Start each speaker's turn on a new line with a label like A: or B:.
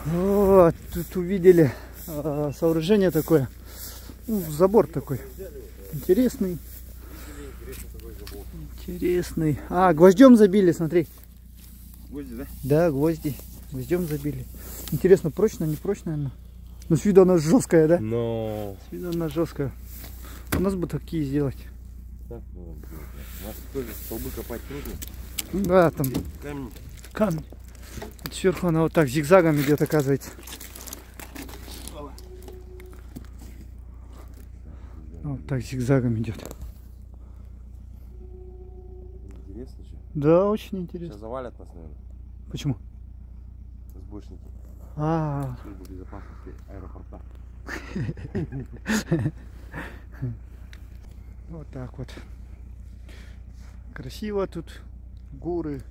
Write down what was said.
A: Вот, тут увидели сооружение такое. Забор такой. Интересный. Интересный. А, гвоздем забили, смотри.
B: Гвозди, да?
A: Да, гвозди. Гвоздем забили. Интересно, прочно, не прочно она? Ну, с виду она жесткая, да?
B: Но...
A: С виду она жесткая. У нас бы такие сделать.
B: Так, у нас тоже столбы копать трудно.
A: Да, там
B: Камень.
A: камень. Вот сверху она вот так зигзагом идет, оказывается. Вот так зигзагом идет.
B: Интересно, что?
A: Да, очень интересно.
B: Сейчас завалят нас, наверное.
A: Почему?
B: Сборщики. Служба безопасности аэропорта.
A: Вот так вот. Красиво тут. Горы.